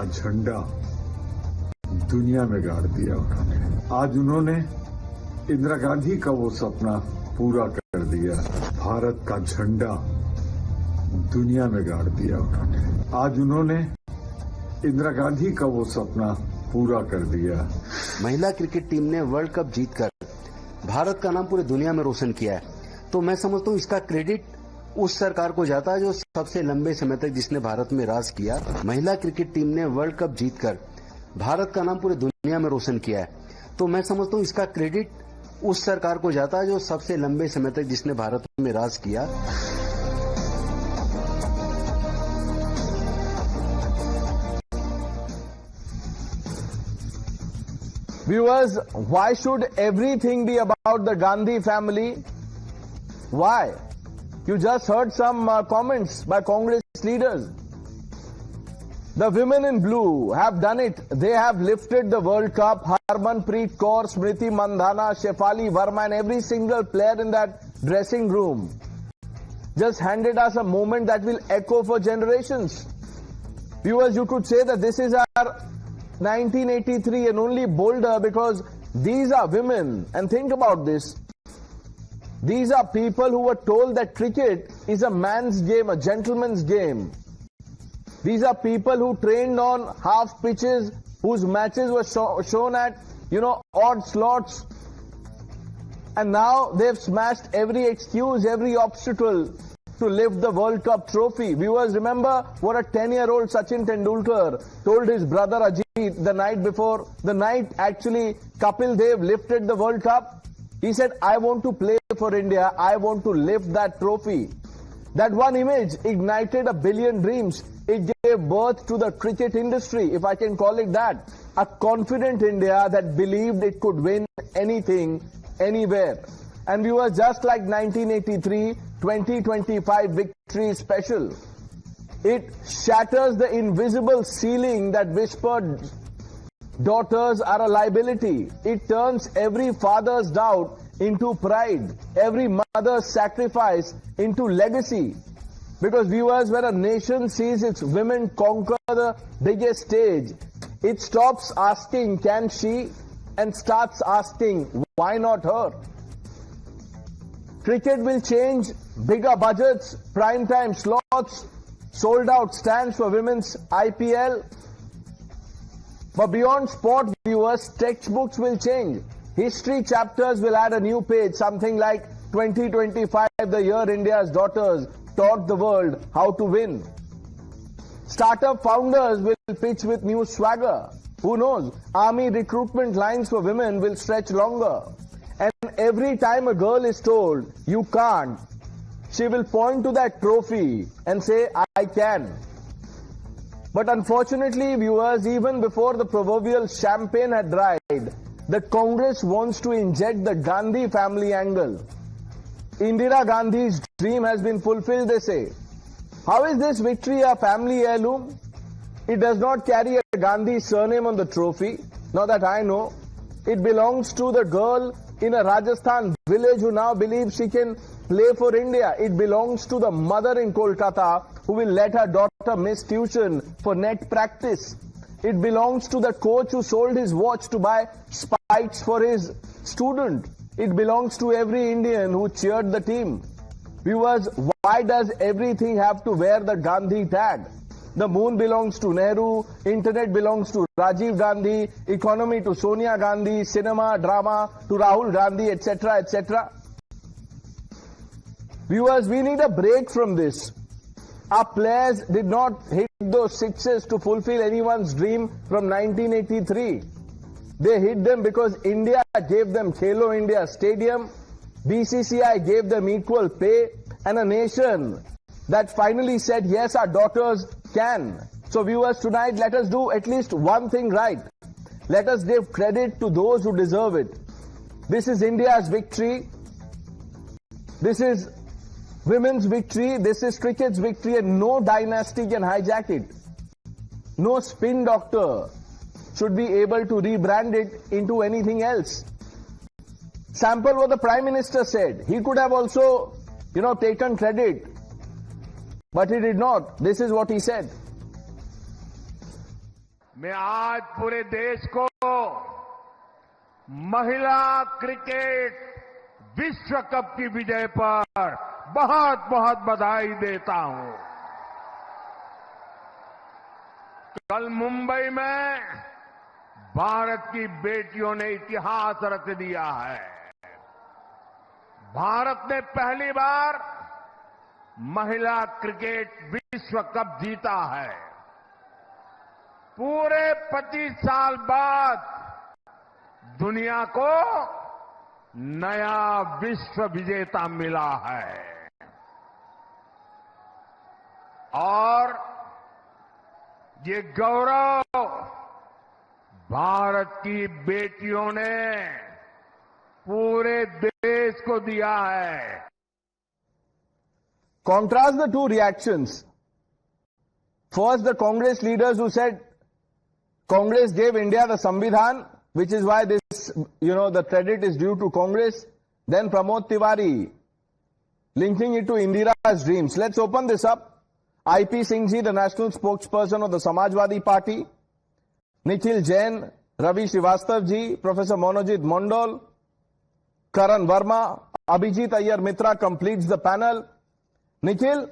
का झंडा दुनिया में गाड़ दिया उन्होंने। आज उन्होंने इंदिरा गांधी का वो सपना पूरा कर दिया। भारत का झंडा दुनिया में गाड़ दिया उन्होंने। आज उन्होंने इंदिरा गांधी का वो सपना पूरा कर दिया। महिला क्रिकेट टीम ने वर्ल्ड कप जीतकर भारत का नाम पूरी दुनिया में रोशन किया है, तो मैं समझता हूँ इसका क्रेडिट उस सरकार को जाता है जो सबसे लंबे समय तक जिसने भारत में राज किया। महिला क्रिकेट टीम ने वर्ल्ड कप जीतकर भारत का नाम पूरी दुनिया में रोशन किया है, तो मैं समझता हूँ इसका क्रेडिट उस सरकार को जाता है जो सबसे लंबे समय तक जिसने भारत में राज किया। Viewers, why should everything be about the Gandhi family? Why? You just heard some comments by Congress leaders. The women in blue have done it. They have lifted the World Cup. Harmanpreet Kaur, Smriti Mandhana, Shefali Verma and every single player in that dressing room just handed us a moment that will echo for generations. Viewers, you could say that this is our 1983 and only bolder because these are women. And think about this. These are people who were told that cricket is a man's game, a gentleman's game. These are people who trained on half pitches, whose matches were shown at, odd slots. And now they've smashed every excuse, every obstacle to lift the World Cup trophy. Viewers, remember what a 10-year-old Sachin Tendulkar told his brother Ajit the night before, the night actually Kapil Dev lifted the World Cup. He said, I want to play for India. I want to lift that trophy. That one image ignited a billion dreams. It gave birth to the cricket industry, if I can call it that. A confident India that believed it could win anything, anywhere. And we were just like 1983, 2025 victory is special. It shatters the invisible ceiling that whispered daughters are a liability. It turns every father's doubt into pride, every mother's sacrifice into legacy. Because viewers, when a nation sees its women conquer the biggest stage, it stops asking, can she? And starts asking, why not her? Cricket will change, bigger budgets, prime time slots, sold out stands for women's IPL. But beyond sport, viewers, textbooks will change. History chapters will add a new page, something like 2025, the year India's daughters taught the world how to win. Startup founders will pitch with new swagger. Who knows? Army recruitment lines for women will stretch longer. And every time a girl is told, you can't, she will point to that trophy and say, I can. But unfortunately, viewers, even before the proverbial champagne had dried, the Congress wants to inject the Gandhi family angle. Indira Gandhi's dream has been fulfilled, they say. How is this victory a family heirloom? It does not carry a Gandhi surname on the trophy, not that I know. It belongs to the girl in a Rajasthan village who now believes she can play for India. It belongs to the mother in Kolkata who will let her daughter miss tuition for net practice. It belongs to the coach who sold his watch to buy spikes for his student. It belongs to every Indian who cheered the team. Viewers, why does everything have to wear the Gandhi tag? The moon belongs to Nehru, internet belongs to Rajiv Gandhi, economy to Sonia Gandhi, cinema, drama to Rahul Gandhi, etc., etc. Viewers, we need a break from this. Our players did not hit those sixes to fulfill anyone's dream from 1983. They hit them because India gave them Khelo India Stadium, BCCI gave them equal pay, and a nation that finally said, yes, our daughters can. So viewers, tonight let us do at least one thing right. Let us give credit to those who deserve it. This is India's victory. This is women's victory. This is cricket's victory, and no dynasty can hijack it. No spin doctor should be able to rebrand it into anything else. Sample what the Prime Minister said. He could have also, taken credit. But he did not. This is what he said. मैं आज पूरे देश को महिला cricket विश्व cup की विजय पर बहुत बहुत बधाई देता हूं। कल मुंबई में भारत की बेटियों ने इतिहास रच दिया है। भारत ने पहली बार महिला क्रिकेट विश्व कप जीता है। पूरे 25 साल बाद दुनिया को नया विश्व विजेता मिला है और ये गौरव भारत की बेटियों ने पूरे देश को दिया है। Contrast the two reactions. First, the Congress leaders who said Congress gave India the Samvidhan, which is why this, the credit is due to Congress. Then Pramod Tiwari linking it to Indira's dreams. Let's open this up. IP Singh ji, the national spokesperson of the Samajwadi Party, Nikhil Jain, Ravi Srivastav ji, Professor Monojit Mondal, Karan Verma, Abhijit Iyer Mitra completes the panel. Nikhil,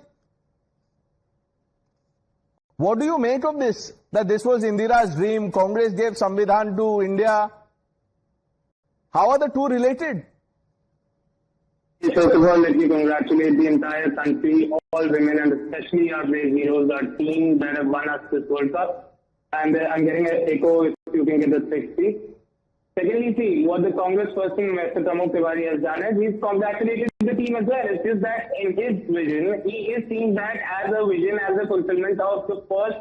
what do you make of this? That this was Indira's dream, Congress gave Samvidhan to India. How are the two related? First of all, let me congratulate the entire country, all women, and especially our brave heroes, our team that have won us this World Cup. And I'm getting an echo, if you can get the text, please. Secondly, see, what the Congress person, Mr. Pramod Tiwari, has done is he's congratulated the team as well. It's just that in his vision, he is seeing that as a vision, as a fulfillment of the first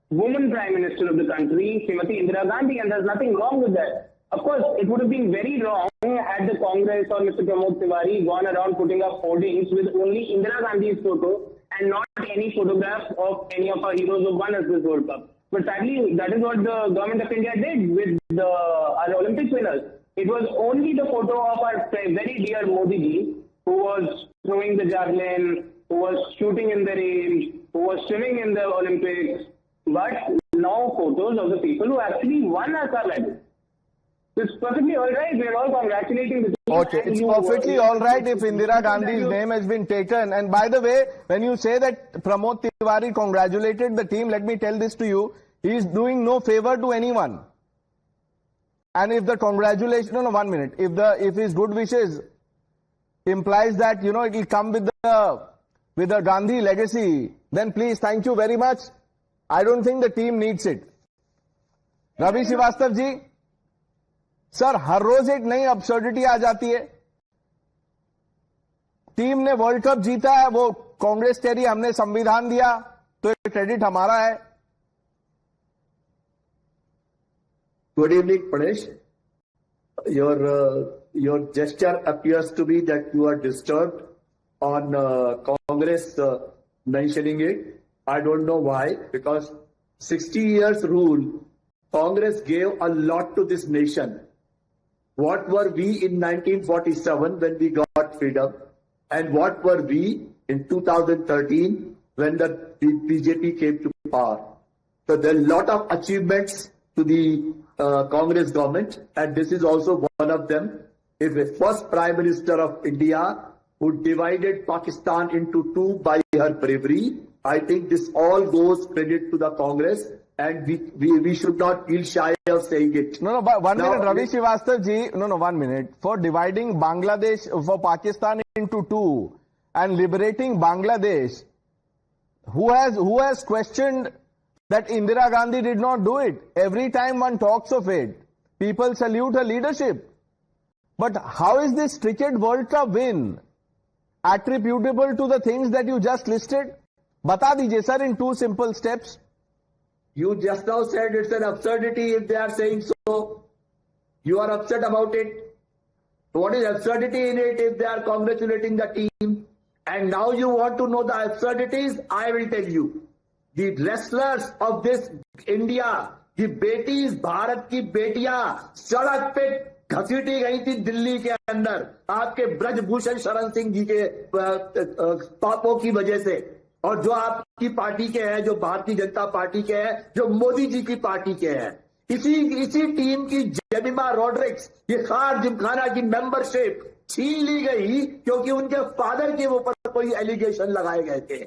woman Prime Minister of the country, Srimati Indira Gandhi, and there's nothing wrong with that. Of course, it would have been very wrong had the Congress or Mr. Pramod Tiwari gone around putting up hoardings with only Indira Gandhi's photo and not any photograph of any of our heroes who won us this World Cup. But sadly, that is what the government of India did with our Olympic winners. It was only the photo of our very dear Modi ji, who was throwing the javelin, who was shooting in the range, who was swimming in the Olympics, but no photos of the people who actually won us our medal. It's perfectly all right. We are all congratulating the team. Okay, it's perfectly all right if Indira Gandhi's name has been taken. And by the way, when you say that Pramod Tiwari congratulated the team, let me tell this to you. He is doing no favor to anyone. And if the congratulations, no, 1 minute. If his good wishes implies that, it will come with the Gandhi legacy, then please, thank you very much. I don't think the team needs it. Ravi Srivastav ji, sir हर रोज एक नई absurdity आ जाती है। Team ने world cup जीता है, वो कांग्रेस कह रही हमने संविधान दिया तो ये क्रेडिट हमारा है। Good evening, Pranesh. Your gesture appears to be that you are disturbed on Congress mentioning it. I don't know why, because 60 years rule, Congress gave a lot to this nation. What were we in 1947 when we got freedom? And what were we in 2013 when the BJP came to power? So there are a lot of achievements to the Congress government, and this is also one of them. If the first Prime Minister of India who divided Pakistan into two by her bravery, I think this all goes credit to the Congress. And we should not feel shy of saying it. No, but 1 minute, Ravi Srivastav ji. No, 1 minute. For dividing Bangladesh, for Pakistan into two and liberating Bangladesh, who has questioned that Indira Gandhi did not do it? Every time one talks of it, people salute her leadership. But how is this cricket World Cup win attributable to the things that you just listed? Bata dijiye sir in two simple steps. You just now said it's an absurdity if they are saying so. You are upset about it. What is absurdity in it if they are congratulating the team? And now you want to know the absurdities? I will tell you. The wrestlers of this India, the betis, Bharat की बेटियां सड़क पे घसीटी गई थी दिल्ली के अंदर आपके ब्रजभूषण शरण सिंह जी के पापों की वजह से। और जो आपकी पार्टी के हैं, जो भारतीय जनता पार्टी के हैं, जो मोदी जी की पार्टी के हैं, इसी टीम की जेमिमा रॉड्रिक्स ये खार जिमखाना की मेंबरशिप छीन ली गई क्योंकि उनके फादर के ऊपर कोई एलिगेशन लगाए गए थे।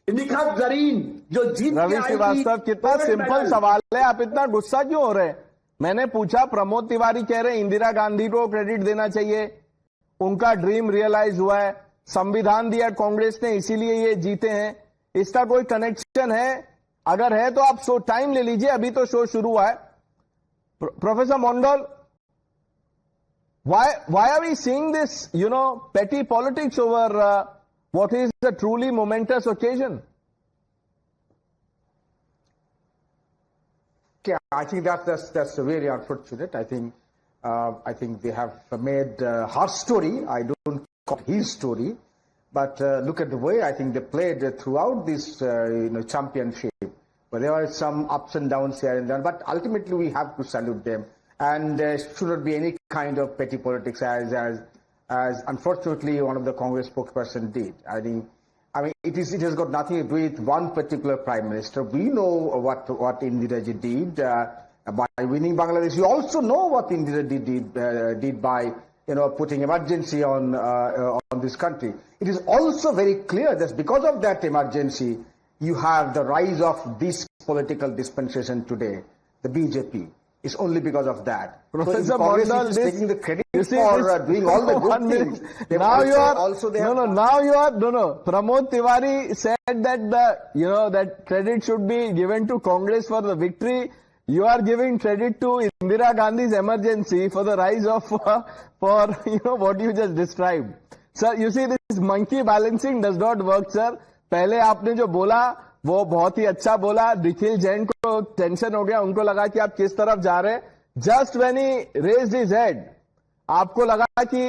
निखत जरीन जो जीत रवि श्रीवास्तव, कितना सिंपल सवाल है, आप इतना गुस्सा क्यों हो रहे हैं? मैंने पूछा, प्रमोद तिवारी कह रहे हैं इंदिरा गांधी को क्रेडिट देना चाहिए, उनका ड्रीम रियलाइज हुआ है, संविधान दिया कांग्रेस ने इसीलिए ये जीते हैं। इसका कोई कनेक्शन है? अगर है तो आप टाइम ले लीजिए, अभी तो शो शुरू हुआ है। Professor Mandal, why are we seeing this, petty politics over what is a truly momentous occasion? Yeah, I think that's really unfortunate. I think they have made her story. I don't call it his story, but look at the way I think they played throughout this championship. But there were some ups and downs here and there. But ultimately, we have to salute them, and there should not be any kind of petty politics as unfortunately one of the Congress spokesperson did. I mean, it has got nothing to do with one particular prime minister. We know what Indira ji did by winning Bangladesh. We also know what Indira did by putting emergency on this country. It is also very clear that because of that emergency, you have the rise of this political dispensation today, the BJP. It's only because of that. Professor Mondal is taking the credit for doing all the good things. Now you are Pramod Tiwari said that that credit should be given to Congress for the victory. You are giving credit to Indira Gandhi's emergency for the rise of for what you just described. Sir, you see, this monkey balancing does not work, sir. पहले आपने जो बोला वो बहुत ही अच्छा बोला, निखिल जैन को tension हो गया, उनको लगा कि आप किस तरफ जा रहे हैं. Just when he raised his head, आपको लगा कि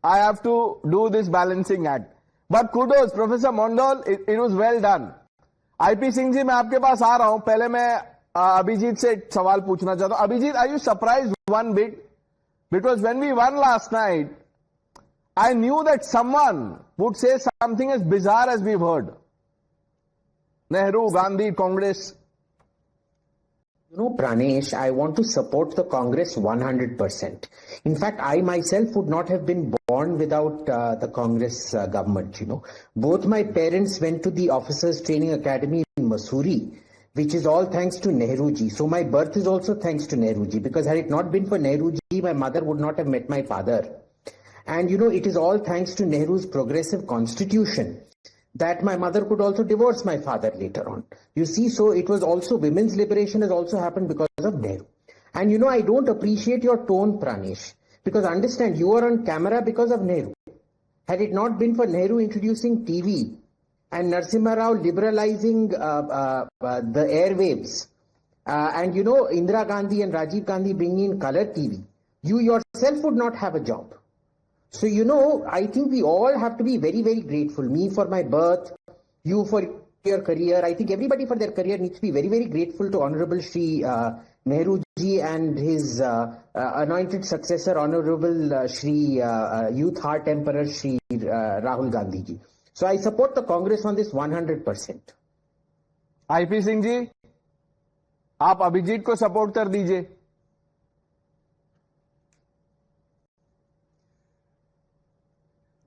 I have to do this balancing act. But kudos professor Mandal, it was well done. IP Singh ji, मैं आपके पास आ रहा हूं. पहले मैं अभिजीत से एक सवाल पूछना चाहता हूं. Abhijit, are you surprised one bit? Because when we won last night, I knew that someone would say something as bizarre as we've heard. Nehru, Gandhi, Congress. Pranesh, I want to support the Congress 100%. In fact, I myself would not have been born without the Congress government, Both my parents went to the Officers Training Academy in Mussoorie, which is all thanks to Nehru ji. So my birth is also thanks to Nehru ji, because had it not been for Nehru ji, my mother would not have met my father. And it is all thanks to Nehru's progressive constitution that my mother could also divorce my father later on. You see, so it was also, women's liberation has also happened because of Nehru. And I don't appreciate your tone, Pranesh, because understand, you are on camera because of Nehru. Had it not been for Nehru introducing TV and Narasimha Rao liberalizing the airwaves, and Indira Gandhi and Rajiv Gandhi bringing in color TV, you yourself would not have a job. So, I think we all have to be very, very grateful. Me for my birth, you for your career. I think everybody for their career needs to be very, very grateful to Honorable Shri Nehru ji and his anointed successor, Honorable Shri Youth Heart Emperor Shri Rahul Gandhi ji. So I support the Congress on this 100%. IP Singh ji, आप अभिजीत को support कर दीजिए.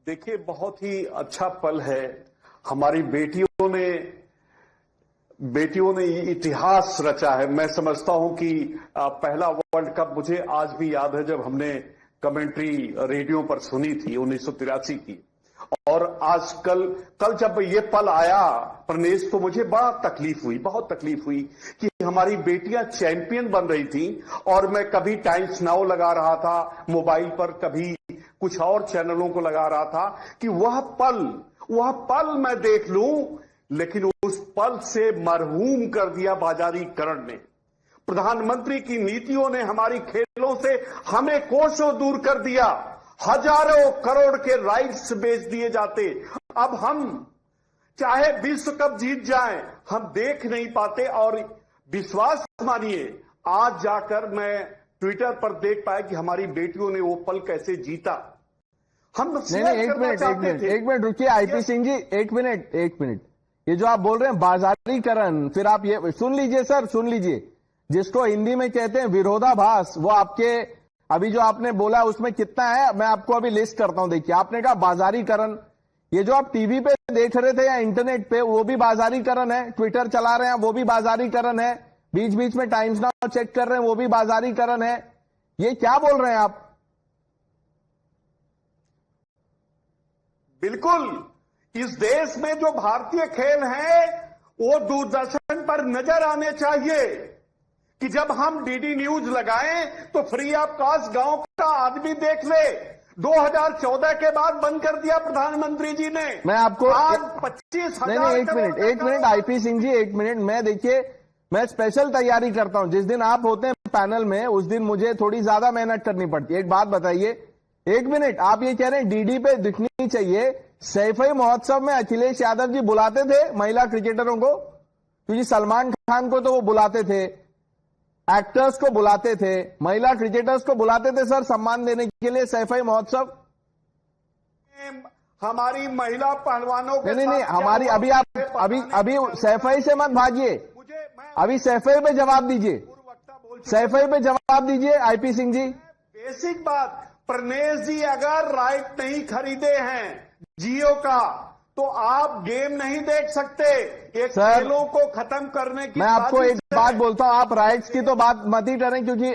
देखिए, बहुत ही अच्छा पल है. हमारी बेटियों ने इतिहास रचा है. मैं समझता हूं कि पहला वर्ल्ड कप मुझे आज भी याद है जब हमने कमेंट्री रेडियो पर सुनी थी 1983 की. और कल जब ये पल आया प्रनेश, तो मुझे बहुत तकलीफ हुई कि हमारी बेटियां चैंपियन बन रही थी और मैं कभी टाइम्स नाउ लगा रहा था मोबाइल पर, कभी कुछ और चैनलों को लगा रहा था कि वह पल मैं देख लूं. लेकिन उस पल से मरहूम कर दिया बाजारीकरण ने. प्रधानमंत्री की नीतियों ने हमारी खेलों से हमें कोसों दूर कर दिया. हजारों करोड़ के राइट्स बेच दिए जाते. अब हम चाहे विश्व कप जीत जाएं, हम देख नहीं पाते. और विश्वास मानिए, आज जाकर मैं ट्विटर पर देख पाया कि हमारी बेटियों ने वो पल कैसे जीता. हम नहीं, एक मिनट रुकिए आईपी सिंह जी, एक मिनट. ये जो आप बोल रहे हैं बाजारीकरण, फिर आप ये सुन लीजिए सर, सुन लीजिए, जिसको हिंदी में कहते हैं विरोधाभास, वो आपके अभी जो आपने बोला उसमें कितना है, मैं आपको अभी लिस्ट करता हूं। देखिए, आपने कहा बाजारीकरण, ये जो आप टीवी पे देख रहे थे या इंटरनेट पे, वो भी बाजारीकरण है। ट्विटर चला रहे हैं, वो भी बाजारीकरण है। बीच बीच में टाइम्स नाउ चेक कर रहे हैं, वो भी बाजारीकरण है। ये क्या बोल रहे हैं आप? बिल्कुल, इस देश में जो भारतीय खेल हैं वो दूरदर्शन पर नजर आने चाहिए कि जब हम डीडी न्यूज लगाएं तो फ्री ऑफ कॉस्ट गांव का आदमी देख ले। 2014 के बाद बंद कर दिया प्रधानमंत्री जी ने। मैं आपको आज 25,000 नहीं, एक मिनट आईपी सिंह जी, एक मिनट। मैं देखिए, मैं स्पेशल तैयारी करता हूं। जिस दिन आप होते हैं पैनल में, उस दिन मुझे थोड़ी ज्यादा मेहनत करनी पड़ती है। एक बात बताइए, एक मिनट, आप ये कह रहे हैं डीडी पे दिखनी चाहिए। सैफई महोत्सव में अखिलेश यादव जी बुलाते थे महिला क्रिकेटरों को, क्योंकि सलमान खान को तो वो बुलाते थे, एक्टर्स को बुलाते थे, महिला क्रिकेटर्स को बुलाते थे सर सम्मान देने के लिए सैफई महोत्सव। हमारी महिला पहलवानों के नहीं, हमारी अभी सैफई से मत भागिए, अभी सैफई पे जवाब दीजिए, सैफई पे जवाब दीजिए आईपी सिंह जी। बेसिक बात, प्रनेश जी अगर राइट नहीं खरीदे हैं जियो का तो आप गेम नहीं देख सकते। एक खेलों को खत्म करने की मैं आपको एक बात बोलता हूं, आप राइट्स की तो बात मत ही करें, क्योंकि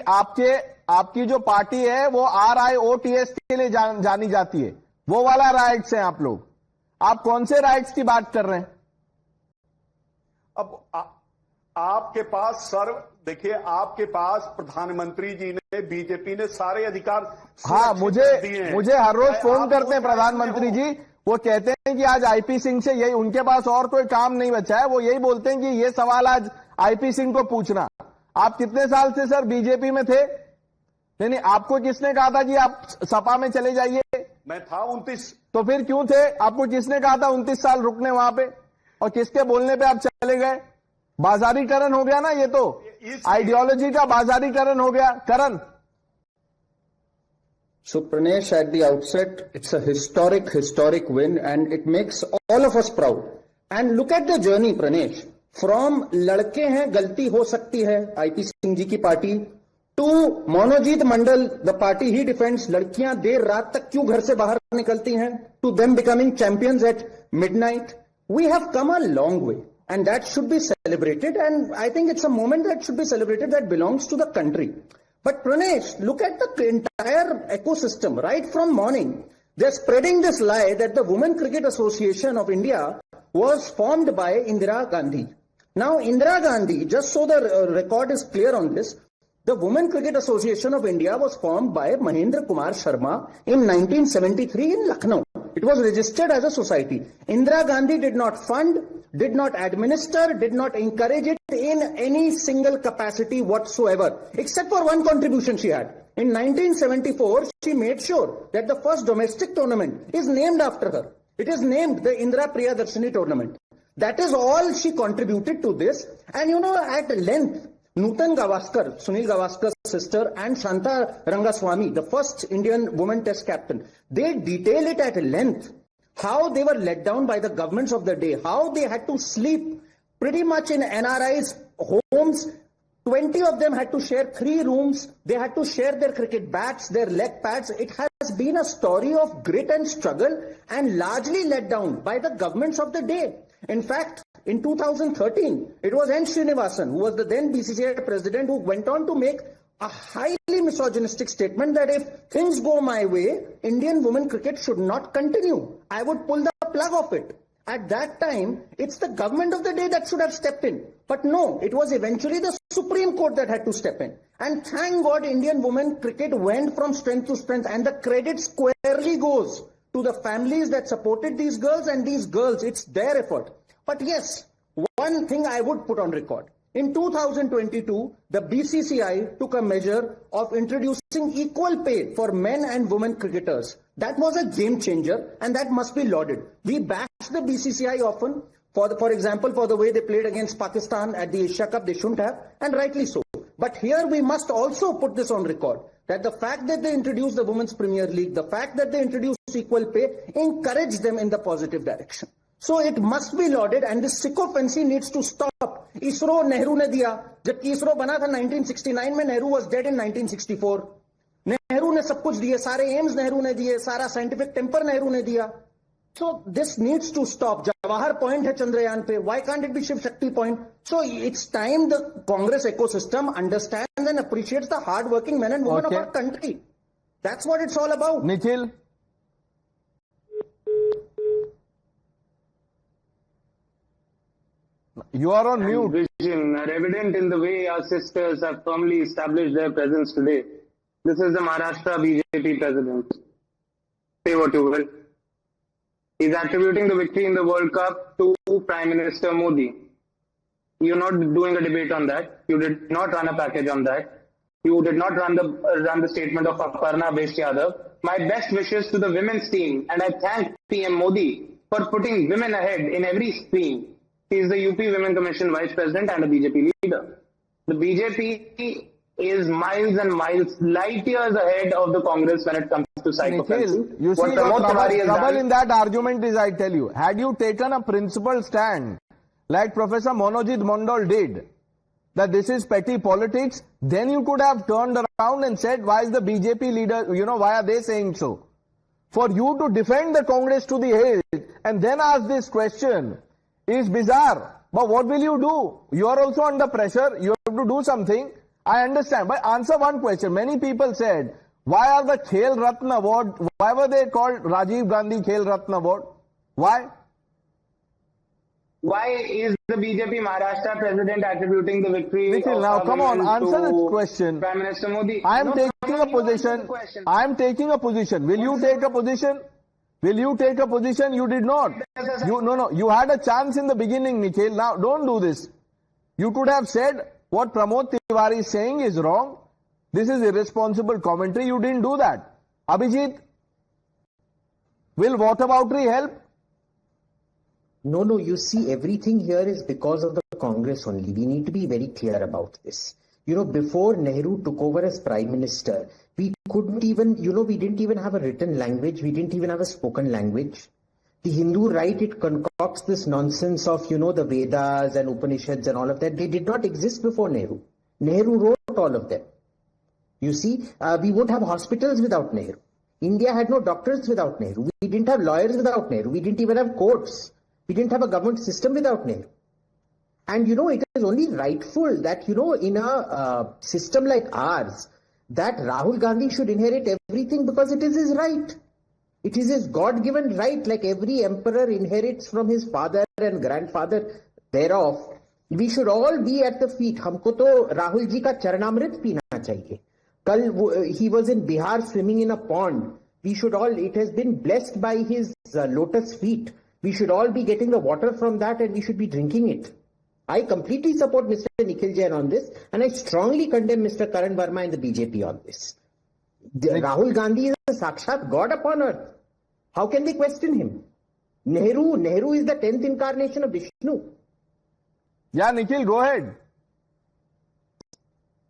आपकी जो पार्टी है वो RIOTS के लिए जानी जाती है, वो वाला राइट्स हैं आप लोग। आप कौन से राइट्स की बात कर रहे हैं? अब आपके पास सर, देखिए, आपके पास प्रधानमंत्री जी ने, बीजेपी ने सारे अधिकार। हाँ, मुझे हर रोज फोन करते हैं प्रधानमंत्री जी, वो कहते हैं कि आज आईपी सिंह से यही, उनके पास और कोई काम नहीं बचा है, वो यही बोलते हैं कि ये सवाल आज आईपी सिंह को पूछना। आप कितने साल से सर बीजेपी में थे? नहीं, आपको किसने कहा था कि आप सपा में चले जाइए? मैं था 29। तो फिर क्यों थे? आपको किसने कहा था 29 साल रुकने वहां पे, और किसके बोलने पे आप चले गए? बाजारीकरण हो गया ना, ये तो आइडियोलॉजी का बाजारीकरण हो गया। करण। So Pranesh, at the outset, it's a historic win, and it makes all of us proud. And look at the journey, Pranesh. From लड़के हैं गलती हो सकती है, आईपी सिंह जी की party, to Manojit Mandal, the party he defends, लड़कियां देर रात तक क्यों घर से बाहर निकलती हैं, to them becoming champions at midnight. We have come a long way, and that should be celebrated. And I think it's a moment that should be celebrated, that belongs to the country. But Pranesh, look at the entire ecosystem right from morning. They're spreading this lie that the Women Cricket Association of India was formed by Indira Gandhi. Now, Indira Gandhi, just so the record is clear on this, the Women Cricket Association of India was formed by Mahendra Kumar Sharma in 1973 in Lucknow. It was registered as a society. Indira Gandhi did not fund, did not administer, did not encourage it in any single capacity whatsoever, except for one contribution she had. In 1974, she made sure that the first domestic tournament is named after her. It is named the Indira Priyadarshini tournament. That is all she contributed to this. And you know, at length, Nutan Gavaskar, Sunil Gavaskar's sister, and Shanta Rangaswamy, the first Indian women test captain, they detail it at length, how they were let down by the governments of the day, how they had to sleep pretty much in NRI's homes. 20 of them had to share 3 rooms. They had to share their cricket bats, their leg pads. It has been a story of grit and struggle, and largely let down by the governments of the day. In fact, in 2013, it was N. Srinivasan, who was the then BCCI president, who went on to make a highly misogynistic statement that if things go my way, Indian women cricket should not continue. I would pull the plug of it. At that time, it's the government of the day that should have stepped in. But no, it was eventually the Supreme Court that had to step in. And thank God, Indian women cricket went from strength to strength, and the credit squarely goes to the families that supported these girls, and these girls, it's their effort. But yes, one thing I would put on record. In 2022, the BCCI took a measure of introducing equal pay for men and women cricketers. That was a game changer, and that must be lauded. We bash the BCCI often, for example, for the way they played against Pakistan at the Asia Cup. They shouldn't have, and rightly so. But here we must also put this on record, that the fact that they introduced the Women's Premier League, the fact that they introduced equal pay, encouraged them in the positive direction. So it must be lauded, and this sycophancy needs to stop. ISRO Nehru ने दिया, जबकि ISRO बना था 1969 में, Nehru was dead in 1964. Nehru ने सब कुछ दिए, सारे एम्स नेहरू ने दिए, सारा साइंटिफिक टेम्पर नेहरू ने दिया. So this needs to stop. Jawahar point है चंद्रयान पे. Why can't it be Shiv Shakti point? So it's time the Congress ecosystem understands and appreciates the hard-working men and women of our country. That's what it's all about. Nikhil? You are on mute. Vision are evident in the way our sisters have firmly established their presence today. This is the Maharashtra BJP president. Say what you will. He's attributing the victory in the World Cup to Prime Minister Modi. You're not doing a debate on that. You did not run a package on that. You did not run the statement of Aparna Besh Yadav. My best wishes to the women's team, and I thank PM Modi for putting women ahead in every stream. He is the UP Women Commission Vice President and a BJP leader. The BJP is miles and miles, light years ahead of the Congress when it comes to psychopathy. Nikhil, you see what trouble in that argument is, I tell you. Had you taken a principled stand, like Professor Monojit Mondal did, that this is petty politics, then you could have turned around and said, why is the BJP leader, why are they saying so? For you to defend the Congress to the hilt and then ask this question is bizarre. But what will you do? You are also under pressure. You have to do something. I understand. But answer one question. Many people said, why are the Khel Ratna Award, why were they called Rajiv Gandhi Khel Ratna Award? Why? Why is the BJP Maharashtra president attributing the victory? Nikhil, now come on, answer this question. Prime Minister Modi. I am taking a position. I am taking a position. Will you take a position? Will you take a position? You did not. You had a chance in the beginning, Nikhil. Now, don't do this. You could have said what Pramod Tiwari is saying is wrong. This is irresponsible commentary. You didn't do that. Abhijit, will whataboutery help? No, you see, everything here is because of the Congress only. We need to be very clear about this. Before Nehru took over as Prime Minister, we couldn't even, we didn't even have a written language. We didn't even have a spoken language. The Hindu right, it concocts this nonsense of, the Vedas and Upanishads and all of that. They did not exist before Nehru. Nehru wrote all of them. You see, we won't have hospitals without Nehru. India had no doctors without Nehru. We didn't have lawyers without Nehru. We didn't even have courts. We didn't have a government system without Nehru. And it is only rightful that, in a system like ours, that Rahul Gandhi should inherit everything because it is his right. It is his God-given right, like every emperor inherits from his father and grandfather thereof. We should all be at the feet. Humko to Rahul ji ka charanamrit peena chahiye. Kal he was in Bihar swimming in a pond. We should all, it has been blessed by his lotus feet. We should all be getting the water from that and we should be drinking it. I completely support Mr. Nikhil Jain on this and I strongly condemn Mr. Karan Verma and the BJP on this. Rahul Gandhi is a Sakshat God upon earth. How can they question him? Nehru is the 10th incarnation of Vishnu. Yeah, Nikhil, go ahead.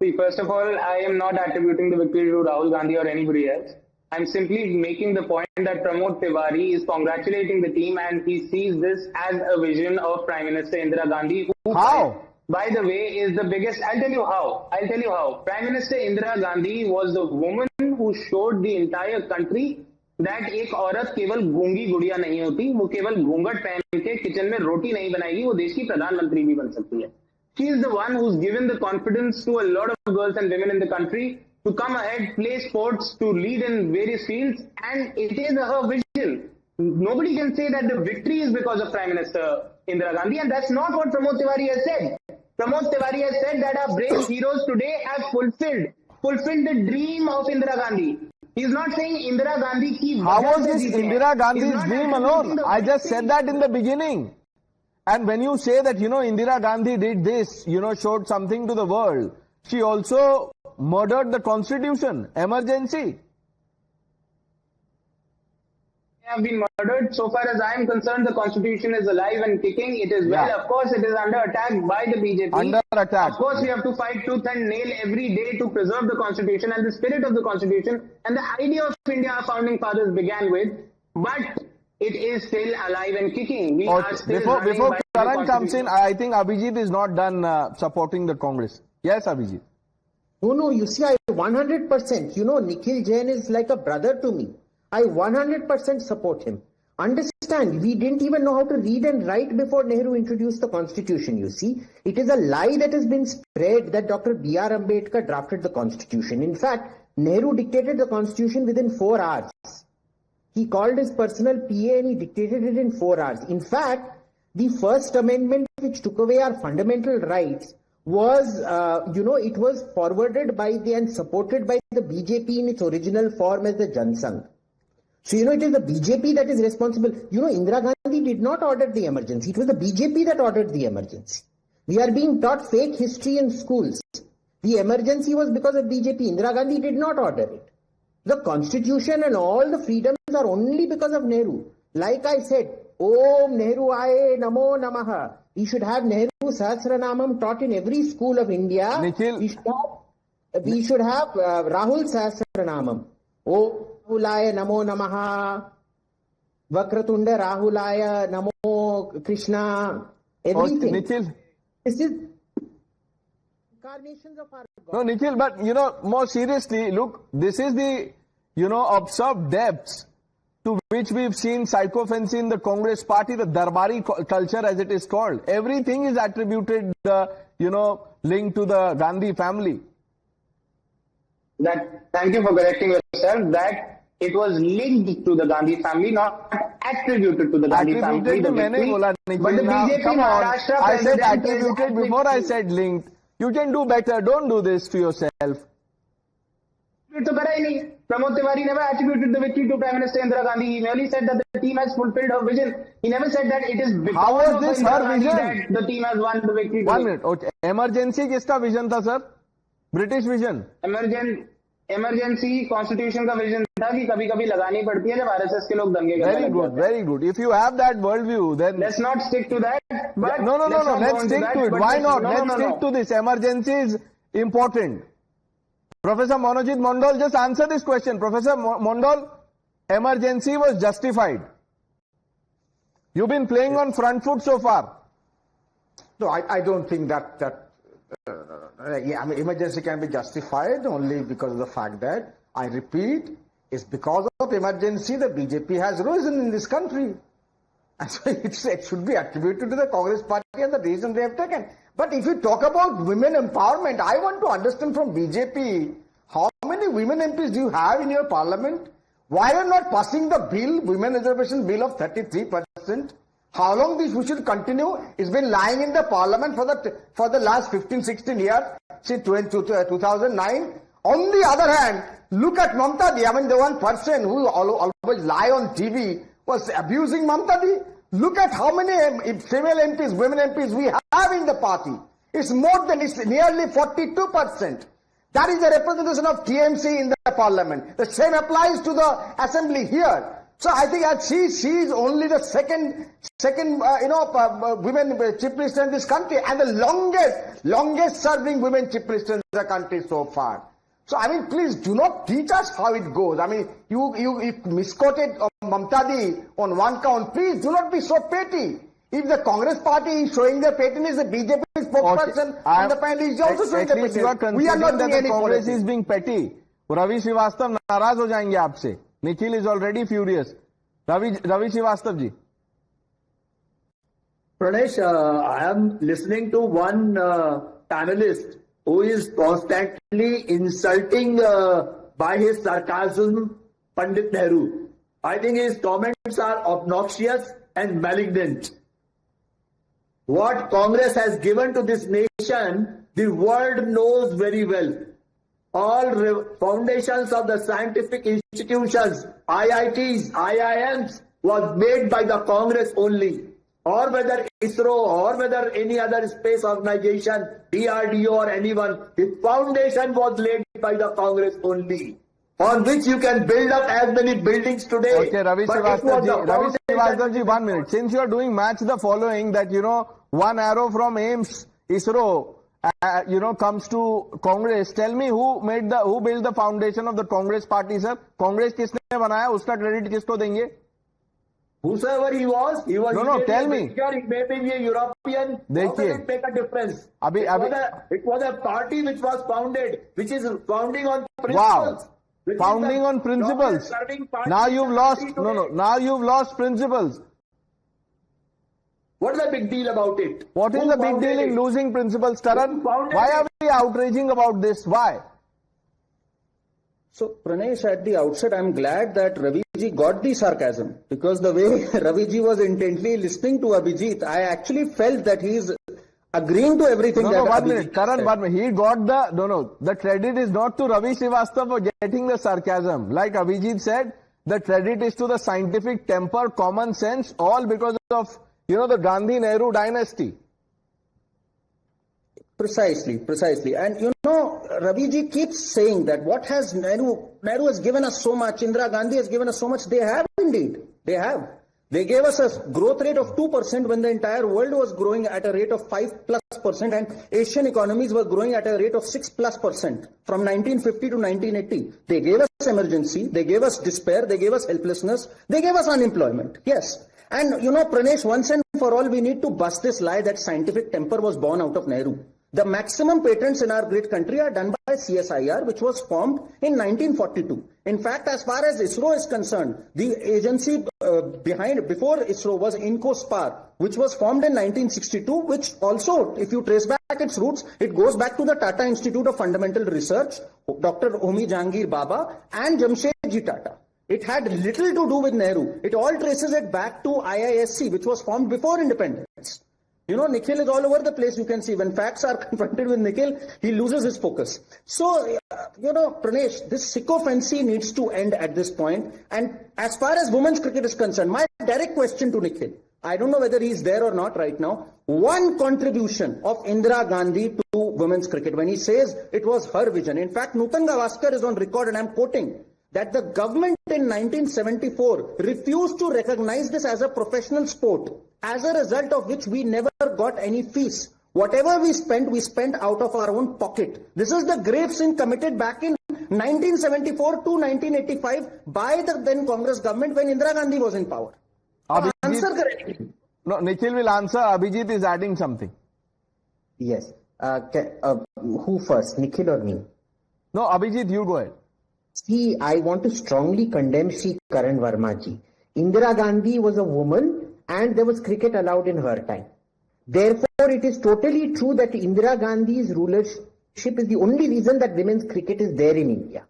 See, first of all, I am not attributing the victory to Rahul Gandhi or anybody else. I'm simply making the point that Pramod Tiwari is congratulating the team and he sees this as a vision of Prime Minister Indira Gandhi. Who, how? By the way, is the biggest. I'll tell you how. Prime Minister Indira Gandhi was the woman who showed the entire country that एक औरत केवल गूंगी गुड़िया नहीं होती, वो केवल घूंघट पहन के किचन में रोटी नहीं बनाएगी, वो देश की प्रधानमंत्री भी बन सकती है. She is the one who's given the confidence to a lot of girls and women in the country to come ahead, play sports, to lead in various fields, and it is her vision. Nobody can say that the victory is because of Prime Minister Indira Gandhi, and that's not what Pramod Tiwari has said. Pramod Tiwari has said that our brave heroes today have fulfilled the dream of Indira Gandhi. He is not saying Indira Gandhi ki. How was this Indira Gandhi's dream alone? I just said that in the beginning. And when you say that, Indira Gandhi did this, showed something to the world, she also murdered the constitution, emergency. Have been murdered. So far as I am concerned, the constitution is alive and kicking. It is of course, it is under attack by the BJP. Under attack. Of course, we have to fight tooth and nail every day to preserve the constitution and the spirit of the constitution and the idea of India our founding fathers began with. But it is still alive and kicking. We are still Before running by the Karan comes in, Constitution. I think Abhijit is not done supporting the Congress. Yes, Abhijit. No, you see, I 100%, Nikhil Jain is like a brother to me. I 100% support him. Understand, we didn't even know how to read and write before Nehru introduced the constitution, you see. It is a lie that has been spread that Dr. B.R. Ambedkar drafted the constitution. In fact, Nehru dictated the constitution within 4 hours. He called his personal PA and he dictated it in 4 hours. In fact, the first amendment which took away our fundamental rights was, it was forwarded by and supported by the BJP in its original form as the Jansangh. So, it is the BJP that is responsible. Indira Gandhi did not order the emergency. It was the BJP that ordered the emergency. We are being taught fake history in schools. The emergency was because of BJP. Indira Gandhi did not order it. The constitution and all the freedoms are only because of Nehru. Like I said, Om Nehru Aye Namo Namaha. We should have Nehru Sahasranamam taught in every school of India. Nikhil. We should have Rahul Sahasranamam. Om Rahulaya Namo Namaha. Vakratunda Rahulaya Namo Krishna. Everything. Nikhil. This is incarnations of our God. No, Nikhil, but more seriously, look, this is the, observed depths to which we've seen psychophancy in the Congress party, the Darbari culture as it is called. Everything is attributed, linked to the Gandhi family. Thank you for correcting yourself, that it was linked to the Gandhi family, not attributed to the Gandhi family. Attributed, मैंने बोला, Nikhil. But the Now, BJP come on. Maharashtra I said president is attributed before I said linked. You can do better. Don't do this to yourself. तो करा ही नहीं. Pramod Tiwari never attributed the victory to Prime Minister Indira Gandhi. He merely said that the team has fulfilled her vision. He never said that it is because How was of this Indira her Gandhi vision? that the team has won the victory. 1 minute. Okay. Emergency किसका vision था, sir? British vision. Emergency constitution का vision था कि कभी-कभी लगानी पड़ती है जब RSS के लोग दंगे करने Very लग good, जाते हैं. very good. If you have that worldview, then Let's not stick to that. But no. Let's stick to it. Why not? Let's stick to to this. Emergency is important. Professor Monojit Mondal, just answer this question. Professor Mondal, emergency was justified. You've been playing on front foot so far. No, I don't think that emergency can be justified only because of the fact that, I repeat, it's because of emergency the BJP has risen in this country. And so it should be attributed to the Congress party and the reason they have taken. But if you talk about women empowerment, I want to understand from BJP, how many women MPs do you have in your parliament? Why are you not passing the bill, women reservation bill of 33%? How long this we should continue? It's been lying in the parliament for the last 15, 16 years, since 2009. On the other hand, look at Mamta Di. I mean, the one person who always lie on TV was abusing Mamta Di. Look at how many female MPs, women MPs we have in the party. It's nearly 42%. That is the representation of TMC in the parliament. The same applies to the assembly here. So I think that she is only the second women chief minister in this country and the longest serving women chief minister in the country so far. So I mean, please do not teach us how it goes. I mean, you misquoted Mamta Di on one count. Please do not be so petty. If the Congress party is showing their pettiness, the BJP spokesperson on the panel is also showing their pettiness. We are not doing any Congress politics. is being petty. Ravi Srivastava नाराज हो जाएंगे आपसे. Nikhil is already furious. Ravi Srivastava ji. Pranesh, I am listening to one panelist who is constantly insulting by his sarcasm Pandit Nehru. I think his comments are obnoxious and malignant. What Congress has given to this nation, the world knows very well. All foundations of the scientific institutions, IITs, IIMs, was made by the Congress only. Or whether ISRO or whether any other space organization, DRDO or anyone, the foundation was laid by the Congress only, on which you can build up as many buildings today. Okay, Ravi Srivastava ji, 1 minute. Since you are doing match the following, that one arrow from AIMS, ISRO, comes to Congress. Tell me who built the foundation of the Congress party, sir? Congress किसने बनाया? उसका credit किसको देंगे? Whosoever he was No, tell me. he may be a European. How does it make a difference? It was a party which was founded, which is founding on principles. Wow. Founding on principles. Now you've lost, now you've lost principles. What is the big deal about it? What is the big deal in losing principles, Karan? Why are we outraging about this? Why? So, Pranesh, at the outset, I'm glad that Raviji got the sarcasm, because the way Raviji was intently listening to Abhijit, I actually felt that he's agreeing to everything that one Abhijit minute, Karan, said. 1 minute. He got the credit is not to Ravi Srivastava for getting the sarcasm. Like Abhijit said, the credit is to the scientific temper, common sense, all because of, the Gandhi-Nehru dynasty. Precisely. And Raviji keeps saying that what has Nehru has given us so much, Indira Gandhi has given us so much. They have indeed. They have. They gave us a growth rate of 2% when the entire world was growing at a rate of 5+% and Asian economies were growing at a rate of 6+% from 1950 to 1980. They gave us emergency, they gave us despair, they gave us helplessness, they gave us unemployment. Yes. And Pranesh, once and for all, we need to bust this lie that scientific temper was born out of Nehru. The maximum patents in our great country are done by CSIR, which was formed in 1942. In fact, as far as ISRO is concerned, the agency before ISRO was INCOSPAR, which was formed in 1962, which also, if you trace back its roots, it goes back to the Tata Institute of Fundamental Research, Dr. Homi Jahangir Baba and Jamshedji Tata. It had little to do with Nehru. It all traces it back to IISc, which was formed before independence. Nikhil is all over the place, you can see. When facts are confronted with Nikhil, he loses his focus. So, Pranesh, this sycophancy needs to end at this point. And as far as women's cricket is concerned, my direct question to Nikhil, I don't know whether he's there or not right now, one contribution of Indira Gandhi to women's cricket, when he says it was her vision. In fact, Nutan Gavaskar is on record, and I'm quoting, that the government in 1974 refused to recognize this as a professional sport, as a result of which we never got any fees. Whatever we spent out of our own pocket. This is the grave sin committed back in 1974 to 1985 by the then Congress government when Indira Gandhi was in power. Answer correctly. No, Nikhil will answer. Abhijit is adding something. Yes. Who first, Nikhil or me? No, Abhijit, you go ahead. See, I want to strongly condemn Sri Karan Verma ji. Indira Gandhi was a woman and there was cricket allowed in her time. Therefore, it is totally true that Indira Gandhi's rulership is the only reason that women's cricket is there in India.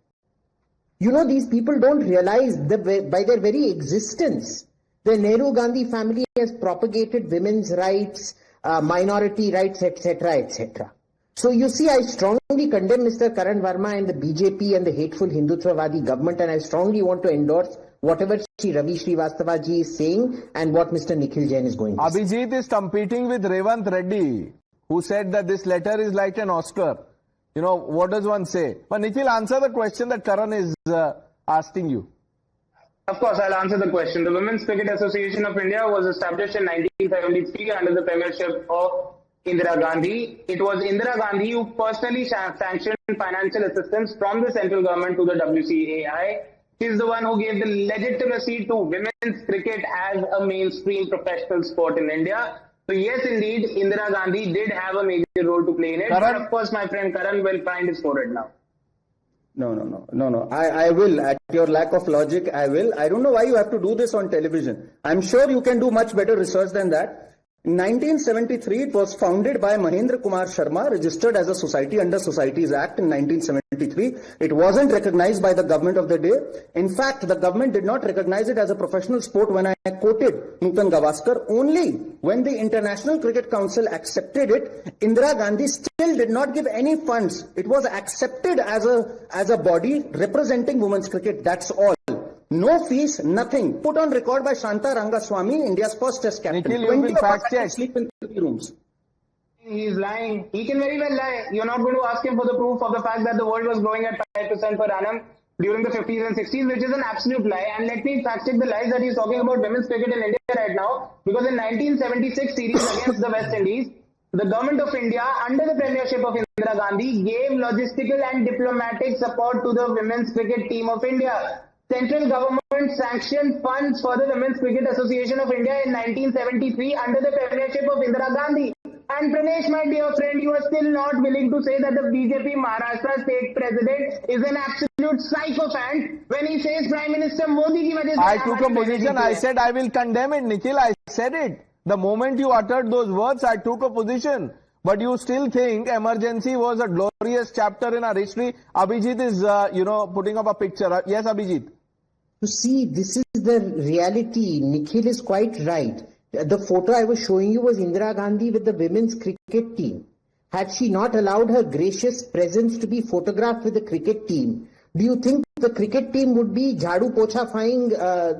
These people don't realize that by their very existence, the Nehru Gandhi family has propagated women's rights, minority rights, etc., etc. So you see, I strongly condemn Mr. Karan Verma and the BJP and the hateful Hindutvavadi government, and I strongly want to endorse whatever Shri Ravi Srivastava ji is saying and what Mr. Nikhil Jain is going to say. Abhijit is competing with Revant Reddy, who said that this letter is like an Oscar. What does one say? But Nikhil, answer the question that Karan is asking you. Of course, I'll answer the question. The Women's Cricket Association of India was established in 1973 under the premiership of Indira Gandhi. It was Indira Gandhi who personally sanctioned financial assistance from the central government to the WCAI. She is the one who gave the legitimacy to women's cricket as a mainstream professional sport in India. So yes, indeed, Indira Gandhi did have a major role to play in it. But of course, my friend Karan will find his forehead now. No. I will. At your lack of logic, I will. I don't know why you have to do this on television. I'm sure you can do much better research than that. In 1973, it was founded by Mahendra Kumar Sharma, registered as a society under Societies Act in 1973. It wasn't recognized by the government of the day. In fact, the government did not recognize it as a professional sport when I quoted Nutan Gavaskar. Only when the International Cricket Council accepted it, Indira Gandhi still did not give any funds. It was accepted as a body representing women's cricket. That's all. No fees, nothing. Put on record by Shanta Rangaswamy, India's first test captain. Nikhil, you will fact check. Sleep in 3 rooms. He's lying. He can very well lie. You're not going to ask him for the proof of the fact that the world was growing at 5% per annum during the 50s and 60s, which is an absolute lie. And let me fact check the lies that he's talking about women's cricket in India right now. Because in 1976 series against the West Indies, the government of India, under the premiership of Indira Gandhi, gave logistical and diplomatic support to the women's cricket team of India. Central government sanctioned funds for the Women's Cricket Association of India in 1973 under the premiership of Indira Gandhi. And Pranesh, my dear friend, you are still not willing to say that the BJP Maharashtra state president is an absolute sycophant when he says Prime Minister Modi ki wajah se I took a position. I said I will condemn it, Nikhil. I said it. The moment you uttered those words, I took a position. But you still think emergency was a glorious chapter in our history. Abhijit is, putting up a picture. Yes, Abhijit. You see, this is the reality. Nikhil is quite right. The photo I was showing you was Indira Gandhi with the women's cricket team. Had she not allowed her gracious presence to be photographed with the cricket team, do you think the cricket team would be jhadu pocha-fying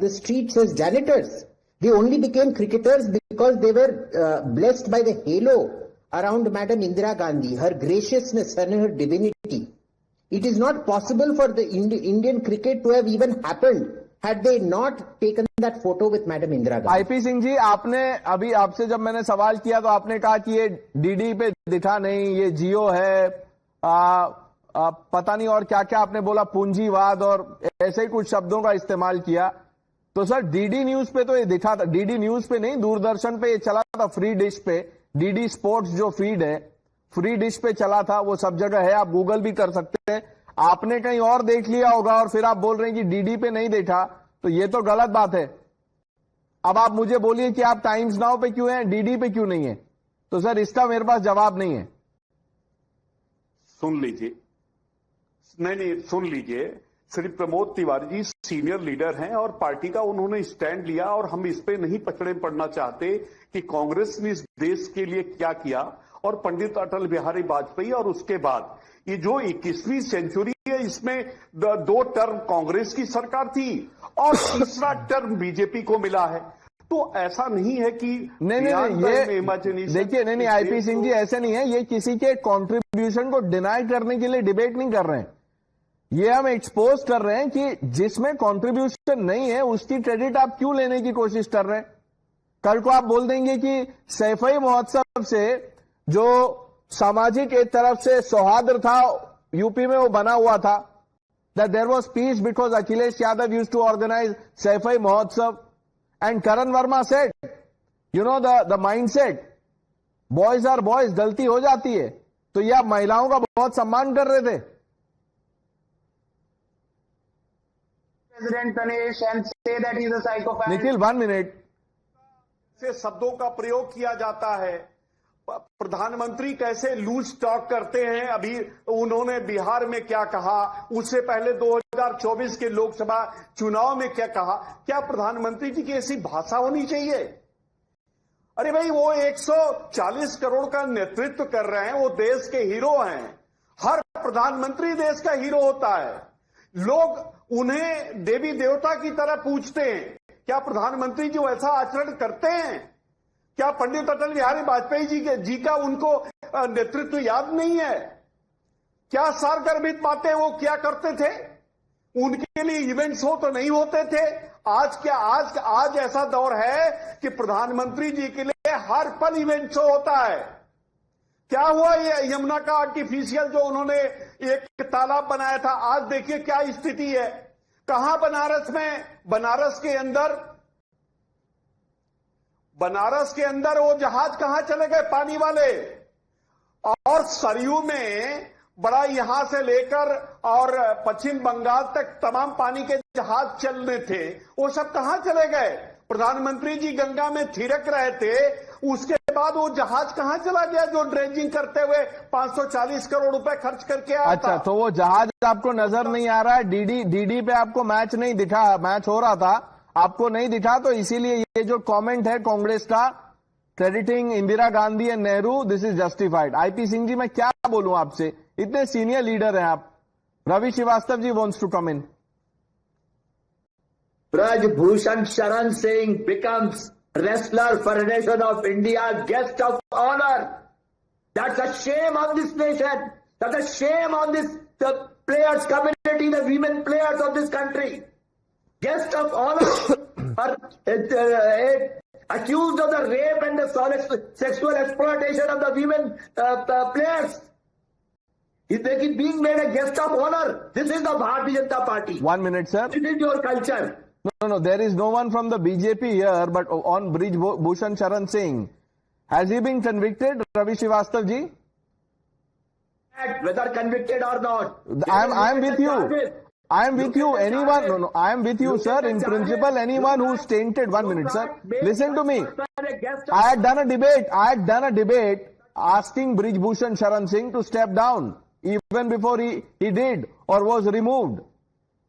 the streets as janitors? They only became cricketers because they were blessed by the halo around Madam Indira Gandhi, her graciousness and her divinity. It is not possible for the Indian cricket to have even happened had they not taken that photo with Madam Indira Gandhi. IP Singh ji, आपने अभी आपसे जब मैंने सवाल किया तो आपने कहा कि ये डीडी पे दिखा नहीं, ये जियो है, पता नहीं और क्या क्या आपने बोला, पूंजीवाद और ऐसे ही कुछ शब्दों का इस्तेमाल किया. तो सर डीडी न्यूज पे तो ये दिखा था, डीडी न्यूज पे नहीं, दूरदर्शन पे ये चला था, फ्री डिश पे, डीडी स्पोर्ट्स जो फीड है, फ्री डिश पे चला था, वो सब जगह है, आप गूगल भी कर सकते हैं. आपने कहीं और देख लिया होगा और फिर आप बोल रहे हैं कि डीडी पे नहीं देखा, तो ये तो गलत बात है. अब आप मुझे बोलिए कि आप टाइम्स नाउ पे क्यों हैं, डीडी पे क्यों नहीं है? तो सर इसका मेरे पास जवाब नहीं है. सुन लीजिए, नहीं सुन लीजिए, श्री प्रमोद तिवारी जी सीनियर लीडर हैं और पार्टी का उन्होंने स्टैंड लिया और हम इस पे नहीं पकड़े पड़ना चाहते कि कांग्रेस ने इस देश के लिए क्या किया और पंडित अटल बिहारी वाजपेयी और उसके बाद ये जो 21वीं सेंचुरी है इसमें 2 टर्म कांग्रेस की सरकार थी और तीसरा टर्म बीजेपी को मिला है. तो ऐसा नहीं है कि नहीं, ये देखिए, नहीं आईपी सिंह जी, ऐसे नहीं है. ये किसी के कंट्रीब्यूशन को डिनाई करने के लिए डिबेट नहीं कर रहे हैं. ये हम एक्सपोज कर रहे हैं कि जिसमें कंट्रीब्यूशन नहीं है उसकी क्रेडिट आप क्यों लेने की कोशिश कर रहे हैं. कल को आप बोल देंगे कि सैफई महोत्सव से जो सामाजिक एक तरफ से सौहार्द था यूपी में वो बना हुआ था, that there was peace because Akhilesh Yadav used to organize Saifai Mahotsav, and Karan Verma said, the mindset, boys are boys, गलती हो जाती है. तो ये आप महिलाओं का बहुत सम्मान कर रहे थे. President Pranesh and say that he is a psychopath. Nikhil 1 minute. से शब्दों का प्रयोग किया जाता है. प्रधानमंत्री कैसे लूज टॉक करते हैं. अभी उन्होंने बिहार में क्या कहा, उससे पहले 2024 के लोकसभा चुनाव में क्या कहा. क्या प्रधानमंत्री जी की ऐसी भाषा होनी चाहिए? अरे भाई, वो 140 करोड़ का नेतृत्व कर रहे हैं, वो देश के हीरो हैं. हर प्रधानमंत्री देश का हीरो होता है. लोग उन्हें देवी देवता की तरह पूजते हैं. क्या प्रधानमंत्री जी ऐसा आचरण करते हैं? क्या पंडित अटल बिहारी वाजपेयी जी का उनको नेतृत्व याद नहीं है? क्या सारगर्भित बातें वो क्या करते थे? उनके लिए इवेंट्स हो तो नहीं होते थे. आज ऐसा दौर है कि प्रधानमंत्री जी के लिए हर पल इवेंट्स होता है. क्या हुआ ये यमुना का आर्टिफिशियल जो उन्होंने एक तालाब बनाया था, आज देखिए क्या स्थिति है. कहां बनारस में, बनारस के अंदर वो जहाज कहां चले गए पानी वाले. और सरयू में बड़ा यहां से लेकर और पश्चिम बंगाल तक तमाम पानी के जहाज चलने थे, वो सब कहां चले गए? प्रधानमंत्री जी गंगा में थिरक रहे थे, उसके बाद वो जहाज कहां चला गया जो ड्रेजिंग करते हुए 540 करोड़ रुपए खर्च करके आया था. अच्छा, तो वो जहाज आपको नजर नहीं आ रहा है. डीडी पे आपको मैच नहीं दिखा, मैच हो रहा था, आपको नहीं दिखा, तो इसीलिए ये जो कमेंट है कांग्रेस का, crediting Indira Gandhi and Nehru, this is justified. IP Singh ji, मैं क्या बोलूं आपसे, इतने सीनियर लीडर हैं आप. Ravi Srivastav ji wants to come in. Braj Bhushan Sharan Singh becomes wrestler Federation of India guest of honor. That's a shame on this nation. That's a shame on the players community, the women players of this country. Guest of honor are accused of the rape and the sexual exploitation of the women players. He's making being made a guest of honor. This is the Bharatiya Janata Party. 1 minute, sir. This is your culture. No, there is no one from the BJP here, but on Brij Bhushan Sharan Singh. Has he been convicted, Ravi Srivastava ji? Whether convicted or not. I am with you. I am with you. Anyone, I am with you, sir. In principle, anyone who's tainted. 1 minute, sir. Listen to me. I had done a debate asking Brij Bhushan Sharan Singh to step down even before he did or was removed.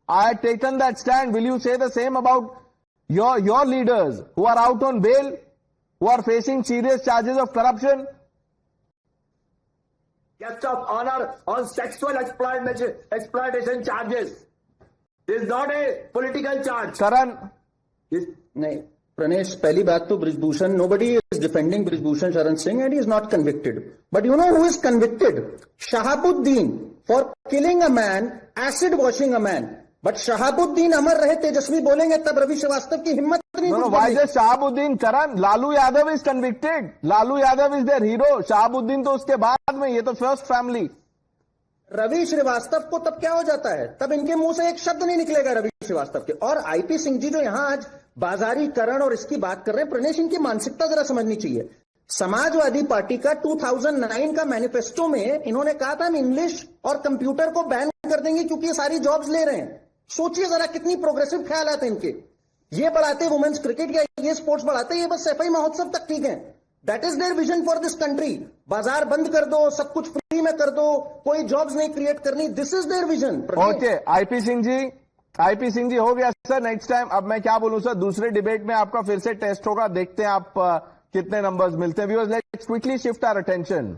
I had taken that stand. Will you say the same about your leaders who are out on bail, who are facing serious charges of corruption? Guest of honor on sexual exploitation charges. This is not a political charge. Karan. नहीं, Pranesh, पहली बात तो Brijbhushan, nobody is defending Brijbhushan Sharan Singh and he is not convicted. But you know who is convicted? Shahabuddin for killing a man, acid washing a man. But Shahabuddin अमर रहे, तेजस्वी बोलेंगे तब रवि श्रीवास्तव की हिम्मत नहीं. No, why just Shahabuddin? Karan, Lalu Yadav is convicted. Lalu Yadav is their hero. Shahabuddin तो उसके बाद में, ये तो first family. रवि श्रीवास्तव को तब क्या हो जाता है? तब इनके मुंह से एक शब्द नहीं निकलेगा रवि श्रीवास्तव के. और आईपी सिंह जी जो यहां आज बाजारीकरण और इसकी बात कर रहे हैं, प्रणेश, इनकी मानसिकता जरा समझनी चाहिए. समाजवादी पार्टी का 2009 का मैनिफेस्टो में इन्होंने कहा था हम इंग्लिश और कंप्यूटर को बैन कर देंगे क्योंकि ये सारी जॉब्स ले रहे हैं. सोचिए जरा कितनी प्रोग्रेसिव ख्यालात हैं इनके. ये बढ़ाते वुमेन्स क्रिकेट या ये स्पोर्ट्स बढ़ाते, ये बस सफाई महोत्सव तक ठीक है. That is their vision for this country. बाजार बंद कर दो, सब कुछ फ्री में कर दो, कोई जॉब्स नहीं क्रिएट करनी. This is their vision. Okay, IP Singh ji हो गया सर. नेक्स्ट टाइम अब मैं क्या बोलूं सर, दूसरे डिबेट में आपका फिर से टेस्ट होगा. देखते हैं आप कितने नंबर्स मिलते हैं. Viewers, let's quickly shift our attention